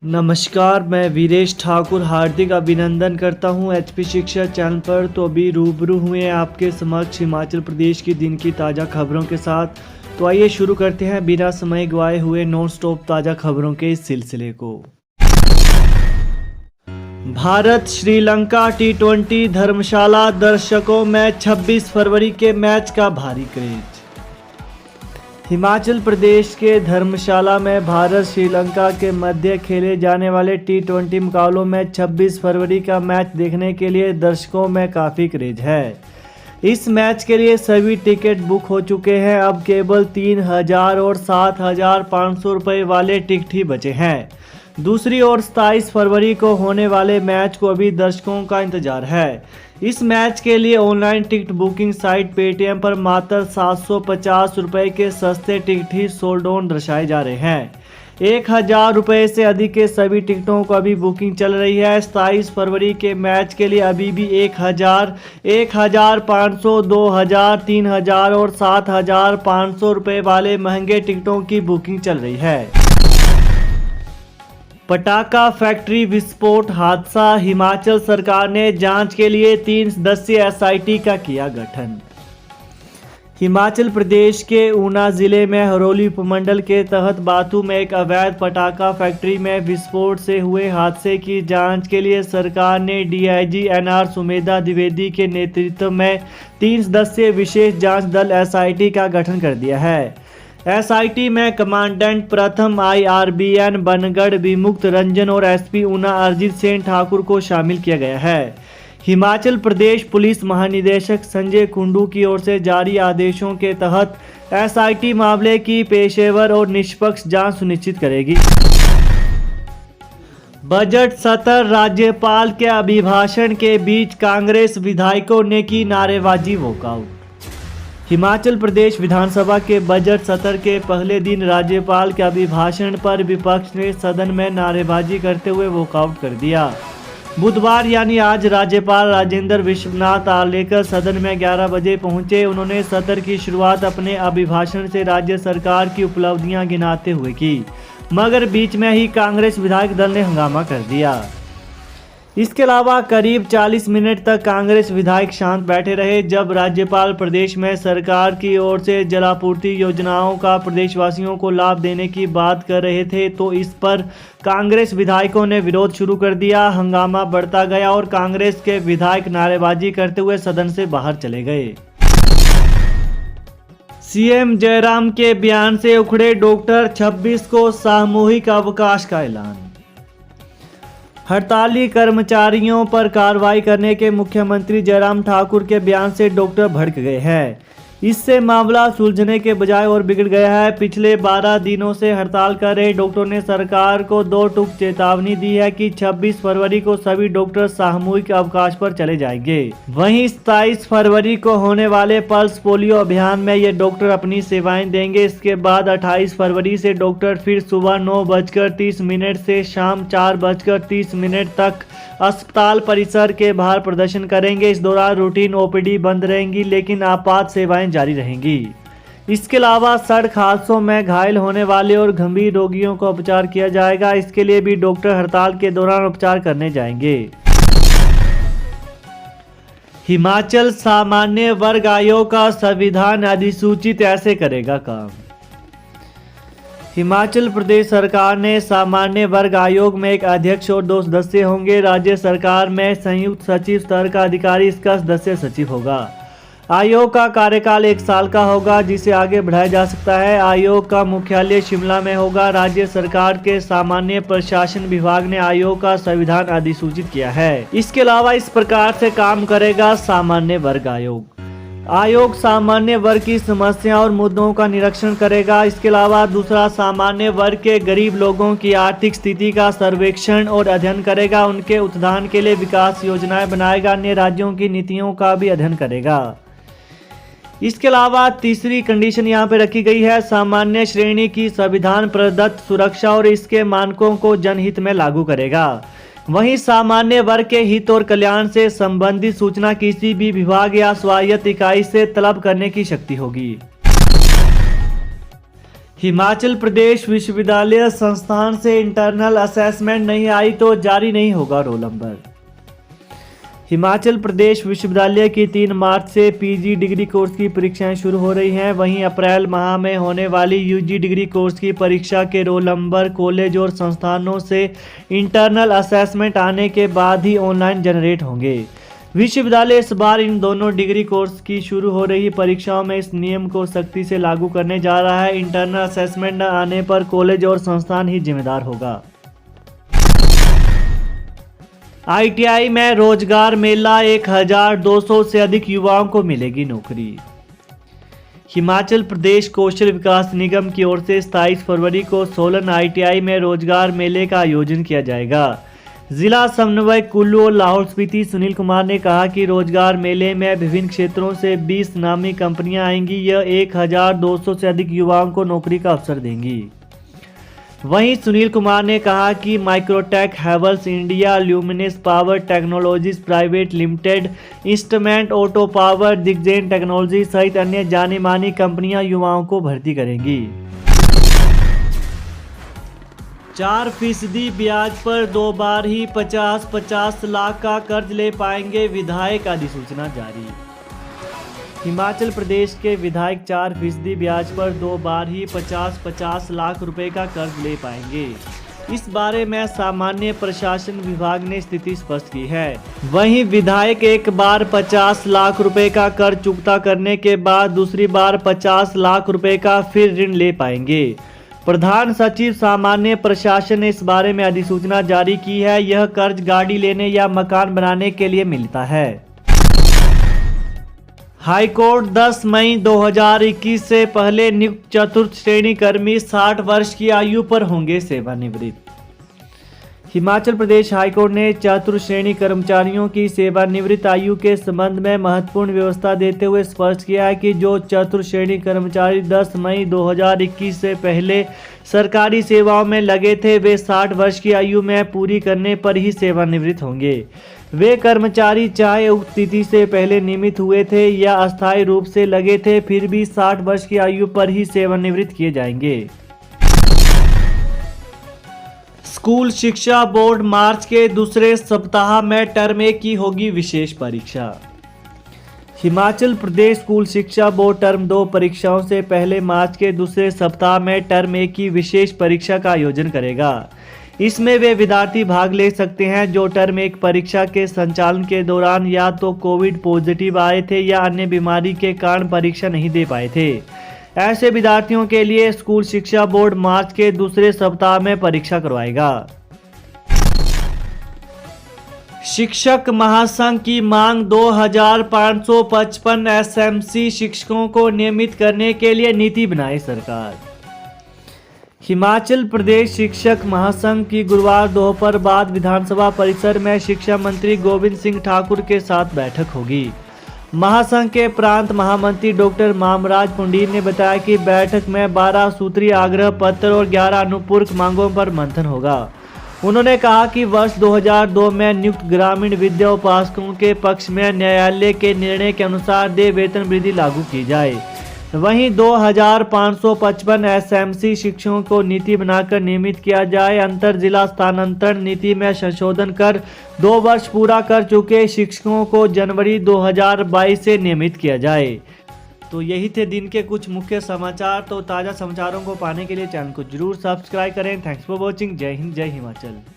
नमस्कार, मैं वीरेश ठाकुर हार्दिक अभिनंदन करता हूं एचपी शिक्षा चैनल पर। तो अभी रूबरू हुए हैं आपके समक्ष हिमाचल प्रदेश की दिन की ताज़ा खबरों के साथ। तो आइए शुरू करते हैं बिना समय गवाए हुए नॉन स्टॉप ताज़ा खबरों के इस सिलसिले को। भारत श्रीलंका टी20 धर्मशाला, दर्शकों में 26 फरवरी के मैच का भारी क्रेज। हिमाचल प्रदेश के धर्मशाला में भारत श्रीलंका के मध्य खेले जाने वाले टी20 मुकाबलों में 26 फरवरी का मैच देखने के लिए दर्शकों में काफ़ी क्रेज है। इस मैच के लिए सभी टिकट बुक हो चुके हैं। अब केवल 3,000 और 7,500 रुपये वाले टिकट ही बचे हैं। दूसरी ओर 27 फरवरी को होने वाले मैच को अभी दर्शकों का इंतजार है। इस मैच के लिए online ticket booking site Paytm पर मात्र 750 रुपये के सस्ते टिकट ही सोल्ड ऑन दर्शाए जा रहे हैं। 1,000 रुपये से अधिक के सभी टिकटों को अभी बुकिंग चल रही है। 27 फरवरी के मैच के लिए अभी भी 1,000, 1,500, 2,000, 3,000 और 7,500 रुपये वाले महंगे टिकटों की बुकिंग चल रही है। पटाखा फैक्ट्री विस्फोट हादसा, हिमाचल सरकार ने जांच के लिए 3 सदस्यीय एसआईटी का किया गठन। हिमाचल प्रदेश के ऊना जिले में हरोली उपमंडल के तहत बाथू में एक अवैध पटाखा फैक्ट्री में विस्फोट से हुए हादसे की जांच के लिए सरकार ने डीआईजी एनआर सुमेधा द्विवेदी के नेतृत्व में 3 सदस्यीय विशेष जांच दल एसआईटी का गठन कर दिया है। एसआईटी में कमांडेंट प्रथम आईआरबीएन बनगढ़ विमुक्त रंजन और एसपी ऊना अरिजीत सेन ठाकुर को शामिल किया गया है। हिमाचल प्रदेश पुलिस महानिदेशक संजय कुंडू की ओर से जारी आदेशों के तहत एसआईटी मामले की पेशेवर और निष्पक्ष जांच सुनिश्चित करेगी। बजट सत्र, राज्यपाल के अभिभाषण के बीच कांग्रेस विधायकों ने की नारेबाजी वॉकआउट। हिमाचल प्रदेश विधानसभा के बजट सत्र के पहले दिन राज्यपाल के अभिभाषण पर विपक्ष ने सदन में नारेबाजी करते हुए वॉकआउट कर दिया। बुधवार यानी आज राज्यपाल राजेंद्र विश्वनाथ आर्लेकर सदन में 11 बजे पहुंचे। उन्होंने सत्र की शुरुआत अपने अभिभाषण से राज्य सरकार की उपलब्धियां गिनाते हुए की, मगर बीच में ही कांग्रेस विधायक दल ने हंगामा कर दिया। इसके अलावा करीब 40 मिनट तक कांग्रेस विधायक शांत बैठे रहे। जब राज्यपाल प्रदेश में सरकार की ओर से जलापूर्ति योजनाओं का प्रदेशवासियों को लाभ देने की बात कर रहे थे, तो इस पर कांग्रेस विधायकों ने विरोध शुरू कर दिया। हंगामा बढ़ता गया और कांग्रेस के विधायक नारेबाजी करते हुए सदन से बाहर चले गए। सीएम जयराम के बयान से उखड़े डॉक्टर, 26 को सामूहिक अवकाश का ऐलान। हड़ताली कर्मचारियों पर कार्रवाई करने के मुख्यमंत्री जयराम ठाकुर के बयान से डॉक्टर भड़क गए हैं। इससे मामला सुलझने के बजाय और बिगड़ गया है। पिछले 12 दिनों से हड़ताल कर रहे डॉक्टरों ने सरकार को 2 टूक चेतावनी दी है कि 26 फरवरी को सभी डॉक्टर सामूहिक अवकाश पर चले जाएंगे। वहीं 27 फरवरी को होने वाले पल्स पोलियो अभियान में ये डॉक्टर अपनी सेवाएं देंगे। इसके बाद 28 फरवरी से डॉक्टर फिर सुबह 9:30 से शाम 4:30 तक अस्पताल परिसर के बाहर प्रदर्शन करेंगे। इस दौरान रूटीन ओपीडी बंद रहेंगी, लेकिन आपात सेवाएं जारी रहेंगी। इसके अलावा सड़क हादसों में घायल होने वाले और गंभीर रोगियों को उपचार किया जाएगा। इसके लिए भी डॉक्टर हड़ताल के दौरान उपचार करने जाएंगे। हिमाचल सामान्य वर्ग आयोग का संविधान अधिसूचित ऐसे करेगा काम। हिमाचल प्रदेश सरकार ने सामान्य वर्ग आयोग में एक अध्यक्ष और 2 सदस्य होंगे। राज्य सरकार में संयुक्त सचिव स्तर का अधिकारी इसका सदस्य सचिव होगा। आयोग का कार्यकाल 1 साल का होगा, जिसे आगे बढ़ाया जा सकता है। आयोग का मुख्यालय शिमला में होगा। राज्य सरकार के सामान्य प्रशासन विभाग ने आयोग का संविधान अधिसूचित किया है। इसके अलावा इस प्रकार से काम करेगा सामान्य वर्ग आयोग। आयोग सामान्य वर्ग की समस्या और मुद्दों का निरीक्षण करेगा। इसके अलावा दूसरा, सामान्य वर्ग के गरीब लोगों की आर्थिक स्थिति का सर्वेक्षण और अध्ययन करेगा। उनके उत्थान के लिए विकास योजनाएं बनाएगा। अन्य राज्यों की नीतियों का भी अध्ययन करेगा। इसके अलावा तीसरी कंडीशन यहाँ पे रखी गई है, सामान्य श्रेणी की संविधान प्रदत्त सुरक्षा और इसके मानकों को जनहित में लागू करेगा। वहीं सामान्य वर्ग के हित और कल्याण से संबंधित सूचना किसी भी विभाग या स्वायत्त इकाई से तलब करने की शक्ति होगी। हिमाचल प्रदेश विश्वविद्यालय संस्थान से इंटरनल असेसमेंट नहीं आई तो जारी नहीं होगा रोल नंबर। हिमाचल प्रदेश विश्वविद्यालय की 3 मार्च से पीजी डिग्री कोर्स की परीक्षाएं शुरू हो रही हैं। वहीं अप्रैल माह में होने वाली यूजी डिग्री कोर्स की परीक्षा के रोल नंबर कॉलेज और संस्थानों से इंटरनल असेसमेंट आने के बाद ही ऑनलाइन जनरेट होंगे। विश्वविद्यालय इस बार इन दोनों डिग्री कोर्स की शुरू हो रही परीक्षाओं में इस नियम को सख्ती से लागू करने जा रहा है। इंटरनल असेसमेंट न आने पर कॉलेज और संस्थान ही जिम्मेदार होगा। आईटीआई में रोजगार मेला 1200 से अधिक युवाओं को मिलेगी नौकरी। हिमाचल प्रदेश कौशल विकास निगम की ओर से 27 फरवरी को सोलन आईटीआई में रोजगार मेले का आयोजन किया जाएगा। जिला समन्वयक कुल्लू और लाहौल स्पीति सुनील कुमार ने कहा कि रोजगार मेले में विभिन्न क्षेत्रों से 20 नामी कंपनियां आएंगी। यह 1200 से अधिक युवाओं को नौकरी का अवसर देंगी। वहीं सुनील कुमार ने कहा कि Microtek, Havells India, Luminous power technologies private limited, instrument auto power, दिग्जेन टेक्नोलॉजी सहित अन्य जानी मानी कंपनियां युवाओं को भर्ती करेंगी। 4% ब्याज पर 2 बार ही 50-50 लाख का कर्ज ले पाएंगे विधायक, अधिसूचना जारी। हिमाचल प्रदेश के विधायक 4% ब्याज पर 2 बार ही 50-50 लाख रुपए का कर्ज ले पाएंगे। इस बारे में सामान्य प्रशासन विभाग ने स्थिति स्पष्ट की है। वहीं विधायक एक बार 50 लाख रुपए का कर्ज चुकता करने के बाद दूसरी बार 50 लाख रुपए का फिर ऋण ले पाएंगे। प्रधान सचिव सामान्य प्रशासन ने इस बारे में अधिसूचना जारी की है। यह कर्ज गाड़ी लेने या मकान बनाने के लिए मिलता है। हाईकोर्ट 10 मई 2021 से पहले नियुक्त चतुर्थ श्रेणी कर्मी 60 वर्ष की आयु पर होंगे सेवानिवृत्त। हिमाचल प्रदेश हाईकोर्ट ने चतुर्थ श्रेणी कर्मचारियों की सेवानिवृत्त आयु के संबंध में महत्वपूर्ण व्यवस्था देते हुए स्पष्ट किया है कि जो चतुर्थ श्रेणी कर्मचारी 10 मई 2021 से पहले सरकारी सेवाओं में लगे थे वे 60 वर्ष की आयु में पूरी करने पर ही सेवानिवृत्त होंगे। वे कर्मचारी चाहे उक्त तिथि से पहले नियमित हुए थे या अस्थायी रूप से लगे थे फिर भी 60 वर्ष की आयु पर ही सेवानिवृत्त किए जाएंगे। स्कूल शिक्षा बोर्ड मार्च के दूसरे सप्ताह में टर्म 1 की होगी विशेष परीक्षा। हिमाचल प्रदेश स्कूल शिक्षा बोर्ड टर्म 2 परीक्षाओं से पहले मार्च के दूसरे सप्ताह में टर्म 1 की विशेष परीक्षा का आयोजन करेगा। इसमें वे विद्यार्थी भाग ले सकते हैं जो टर्म 1 परीक्षा के संचालन के दौरान या तो कोविड पॉजिटिव आए थे या अन्य बीमारी के कारण परीक्षा नहीं दे पाए थे। ऐसे विद्यार्थियों के लिए स्कूल शिक्षा बोर्ड मार्च के दूसरे सप्ताह में परीक्षा करवाएगा। शिक्षक महासंघ की मांग 2555 एसएमसी शिक्षकों को नियमित करने के लिए नीति बनाए सरकार। हिमाचल प्रदेश शिक्षक महासंघ की गुरुवार दोपहर बाद विधानसभा परिसर में शिक्षा मंत्री गोविंद सिंह ठाकुर के साथ बैठक होगी। महासंघ के प्रांत महामंत्री डॉक्टर मामराज पुंडीर ने बताया कि बैठक में 12 सूत्रीय आग्रह पत्र और 11 अनुपूरक मांगों पर मंथन होगा। उन्होंने कहा कि वर्ष 2002 में नियुक्त ग्रामीण विद्या उपासकों के पक्ष में न्यायालय के निर्णय के अनुसार देय वेतन वृद्धि लागू की जाए। वहीं 2555 एसएमसी शिक्षकों को नीति बनाकर नियमित किया जाए। अंतर जिला स्थानांतरण नीति में संशोधन कर 2 वर्ष पूरा कर चुके शिक्षकों को जनवरी 2022 से नियमित किया जाए। तो यही थे दिन के कुछ मुख्य समाचार। तो ताज़ा समाचारों को पाने के लिए चैनल को जरूर सब्सक्राइब करें। Thanks for watching. जय हिंद, जय हिमाचल।